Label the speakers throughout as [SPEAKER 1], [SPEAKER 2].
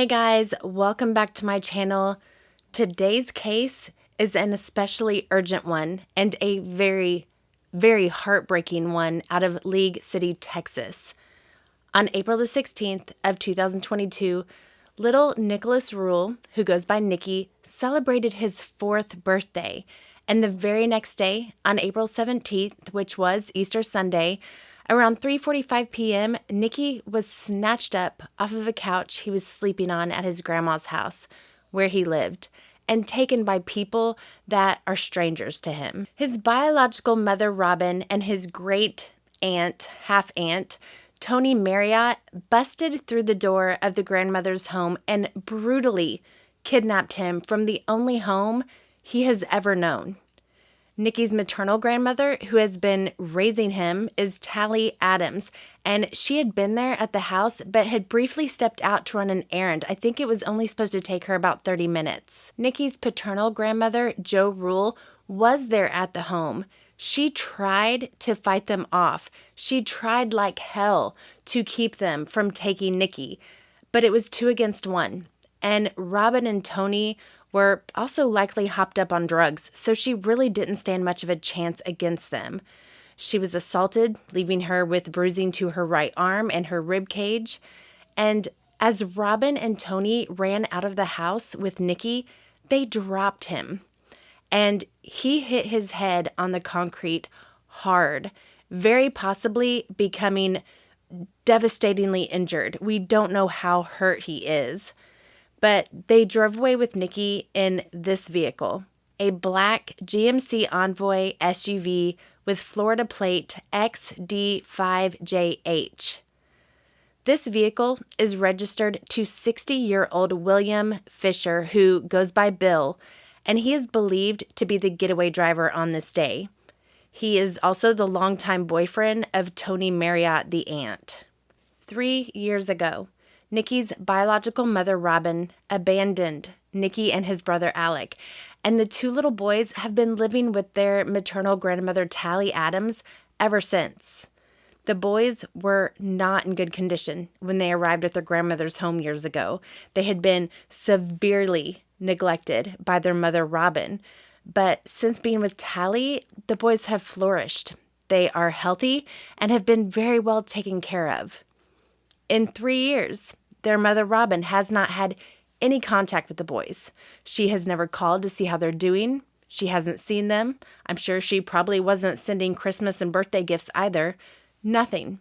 [SPEAKER 1] Hey guys, welcome back to my channel. Today's case is an especially urgent one and a very, very heartbreaking one out of League City, Texas. On April the 16th of 2022, little Nicolas Rule, who goes by Nicky, celebrated his 4th birthday. And the very next day, on April 17th, which was Easter Sunday, around 3:45 p.m., Nicky was snatched up off of a couch he was sleeping on at his grandma's house, where he lived, and taken by people that are strangers to him. His biological mother, Robyn, and his great-aunt, half-aunt, Tonie Mariotte, busted through the door of the grandmother's home and brutally kidnapped him from the only home he has ever known. Nicky's maternal grandmother, who has been raising him, is Tonie Adams, and she had been there at the house but had briefly stepped out to run an errand. I think it was only supposed to take her about 30 minutes. Nicky's paternal grandmother, Jo Rule, was there at the home. She tried to fight them off. She tried like hell to keep them from taking Nicky, but it was 2 against 1. And Robyn and Tonie were also likely hopped up on drugs, so she really didn't stand much of a chance against them. She was assaulted, leaving her with bruising to her right arm and her rib cage. And as Robyn and Tonie ran out of the house with Nicky, they dropped him. And he hit his head on the concrete hard, very possibly becoming devastatingly injured. We don't know how hurt he is. But they drove away with Nicky in this vehicle, a black GMC Envoy SUV with Florida plate XD5JH. This vehicle is registered to 60-year-old William Fisher, who goes by Bill, and he is believed to be the getaway driver on this day. He is also the longtime boyfriend of Tonie Mariotte, the aunt. 3 years ago, Nicky's biological mother, Robyn, abandoned Nicky and his brother, Alec, and the 2 little boys have been living with their maternal grandmother, Tonie Adams, ever since. The boys were not in good condition when they arrived at their grandmother's home years ago. They had been severely neglected by their mother, Robyn, but since being with Tonie, the boys have flourished. They are healthy and have been very well taken care of. In 3 years, their mother, Robyn, has not had any contact with the boys. She has never called to see how they're doing. She hasn't seen them. I'm sure she probably wasn't sending Christmas and birthday gifts either. Nothing.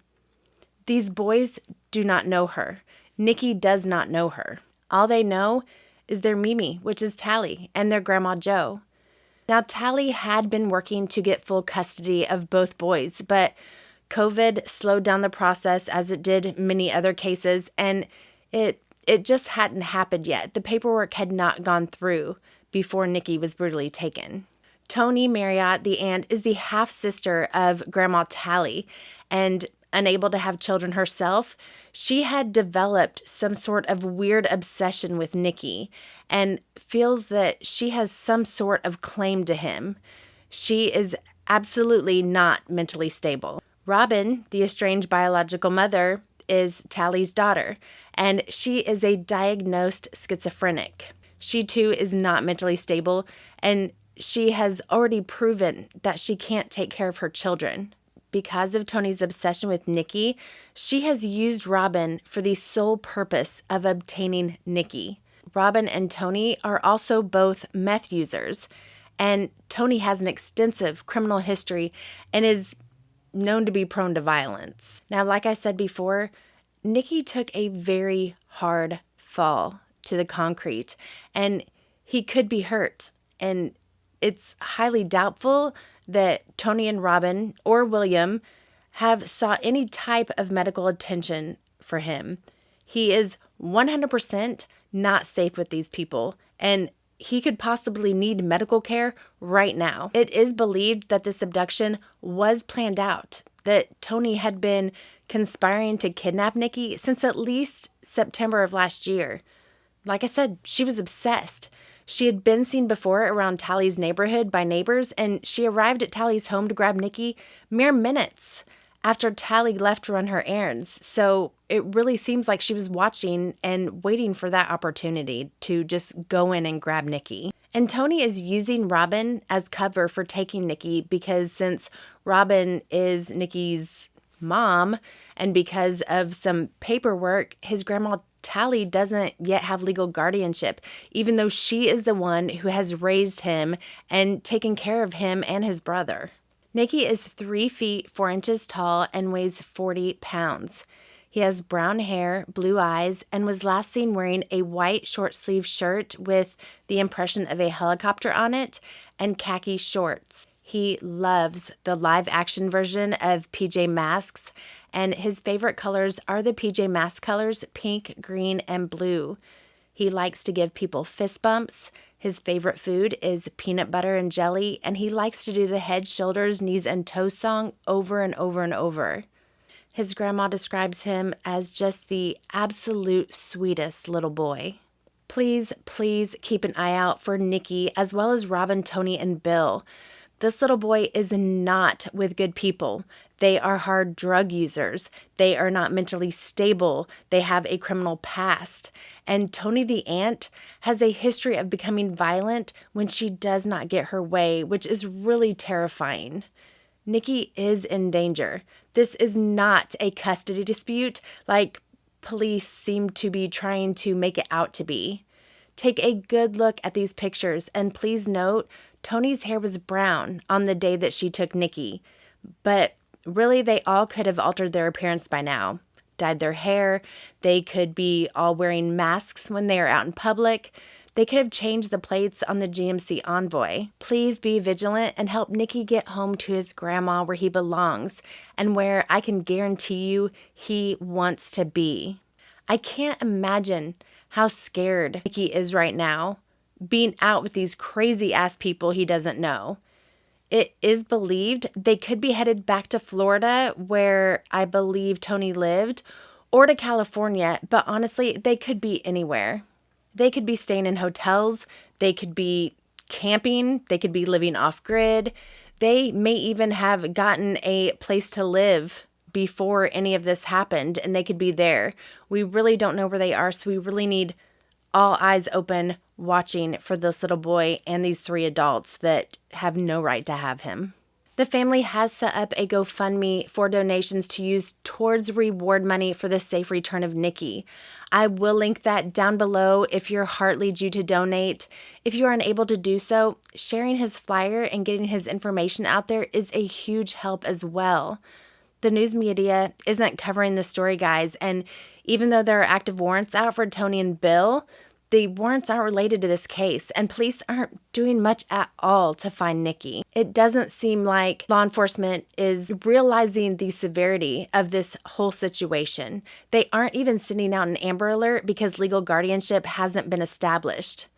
[SPEAKER 1] These boys do not know her. Nicky does not know her. All they know is their Mimi, which is Tonie, and their Grandma Jo. Now, Tonie had been working to get full custody of both boys, but COVID slowed down the process as it did many other cases, and it just hadn't happened yet. The paperwork had not gone through before Nicky was brutally taken. Tonie Mariotte, the aunt, is the half-sister of Grandma Tonie, and unable to have children herself, she had developed some sort of weird obsession with Nicky and feels that she has some sort of claim to him. She is absolutely not mentally stable. Robyn, the estranged biological mother, is Tonie's daughter, and she is a diagnosed schizophrenic. She too is not mentally stable, and she has already proven that she can't take care of her children. Because of Tonie's obsession with Nicky, she has used Robyn for the sole purpose of obtaining Nicky. Robyn and Tonie are also both meth users, and Tonie has an extensive criminal history and is known to be prone to violence. Now, like I said before, Nicky took a very hard fall to the concrete, and he could be hurt. And it's highly doubtful that Tonie and Robyn or William have sought any type of medical attention for him. He is 100% not safe with these people, and he could possibly need medical care right now. It is believed that this abduction was planned out, that Tonie had been conspiring to kidnap Nicky since at least September of last year. Like I said, she was obsessed. She had been seen before around Tonie's neighborhood by neighbors, and she arrived at Tonie's home to grab Nicky mere minutes after Tally left to run her errands. So it really seems like she was watching and waiting for that opportunity to just go in and grab Nicky. And Tonie is using Robyn as cover for taking Nicky because since Robyn is Nicky's mom and because of some paperwork, his grandma Tally doesn't yet have legal guardianship, even though she is the one who has raised him and taken care of him and his brother. Nicky is 3 feet 4 inches tall and weighs 40 pounds. He has brown hair, blue eyes, and was last seen wearing a white short-sleeved shirt with the impression of a helicopter on it and khaki shorts. He loves the live-action version of PJ Masks, and his favorite colors are the PJ Masks colors, pink, green, and blue. He likes to give people fist bumps. His favorite food is peanut butter and jelly, and he likes to do the head, shoulders, knees, and toes song over and over and over. His grandma describes him as just the absolute sweetest little boy. Please, please keep an eye out for Nicky as well as Robyn, Tonie, and Bill. This little boy is not with good people. They are hard drug users. They are not mentally stable. They have a criminal past. And Tonie the aunt has a history of becoming violent when she does not get her way, which is really terrifying. Nicky is in danger. This is not a custody dispute like police seem to be trying to make it out to be. Take a good look at these pictures and please note Tonie's hair was brown on the day that she took Nicky, but really they all could have altered their appearance by now. Dyed their hair, they could be all wearing masks when they are out in public. They could have changed the plates on the GMC Envoy. Please be vigilant and help Nicky get home to his grandma where he belongs and where I can guarantee you he wants to be. I can't imagine how scared Nicky is right now, being out with these crazy-ass people he doesn't know. It is believed they could be headed back to Florida, where I believe Tonie lived, or to California, but honestly, they could be anywhere. They could be staying in hotels, they could be camping, they could be living off-grid. They may even have gotten a place to live before any of this happened, and they could be there. We really don't know where they are, so we really need all eyes open watching for this little boy and these 3 adults that have no right to have him. The family has set up a GoFundMe for donations to use towards reward money for the safe return of Nicky. I will link that down below if your heart leads you to donate. If you are unable to do so, sharing his flyer and getting his information out there is a huge help as well. The news media isn't covering the story, guys, and even though there are active warrants out for Tonie and Bill, the warrants aren't related to this case, and police aren't doing much at all to find Nicky. It doesn't seem like law enforcement is realizing the severity of this whole situation. They aren't even sending out an Amber Alert because legal guardianship hasn't been established.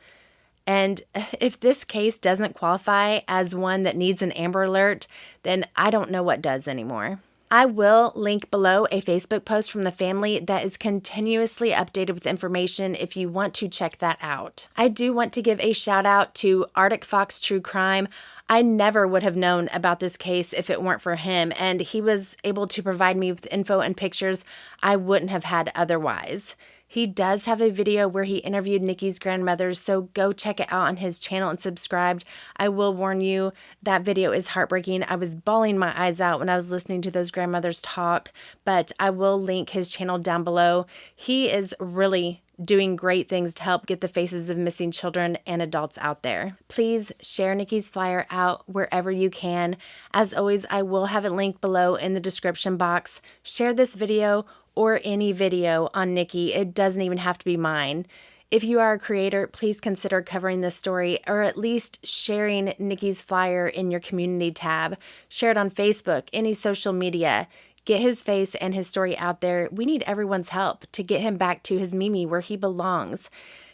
[SPEAKER 1] And if this case doesn't qualify as one that needs an Amber Alert, then I don't know what does anymore. I will link below a Facebook post from the family that is continuously updated with information if you want to check that out. I do want to give a shout out to Arctic Fox True Crime. I never would have known about this case if it weren't for him, and he was able to provide me with info and pictures I wouldn't have had otherwise. He does have a video where he interviewed Nicky's grandmother, so go check it out on his channel and subscribe. I will warn you, that video is heartbreaking. I was bawling my eyes out when I was listening to those grandmothers talk, but I will link his channel down below. He is really doing great things to help get the faces of missing children and adults out there. Please share Nicky's flyer out wherever you can. As always, I will have it linked below in the description box. Share this video or any video on Nicky. It doesn't even have to be mine. If you are a creator, please consider covering this story or at least sharing Nicky's flyer in your community tab. Share it on Facebook, any social media. Get his face and his story out there. We need everyone's help to get him back to his Mimi where he belongs.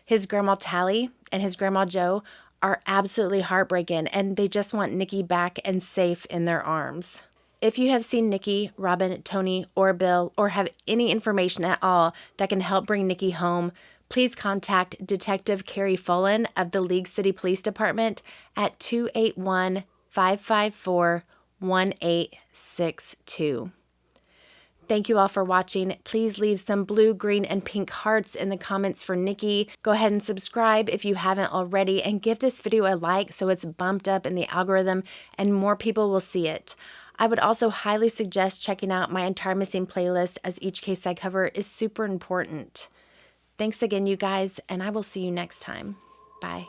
[SPEAKER 1] His grandma Tally and his grandma Joe are absolutely heartbreaking, and they just want Nicky back and safe in their arms. If you have seen Nicky, Robyn, Tonie, or Bill, or have any information at all that can help bring Nicky home, please contact Detective Cary Fullen of the League City Police Department at 281-554-1862. Thank you all for watching. Please leave some blue, green, and pink hearts in the comments for Nicky. Go ahead and subscribe if you haven't already, and give this video a like so it's bumped up in the algorithm and more people will see it. I would also highly suggest checking out my entire missing playlist, as each case I cover is super important. Thanks again, you guys, and I will see you next time. Bye.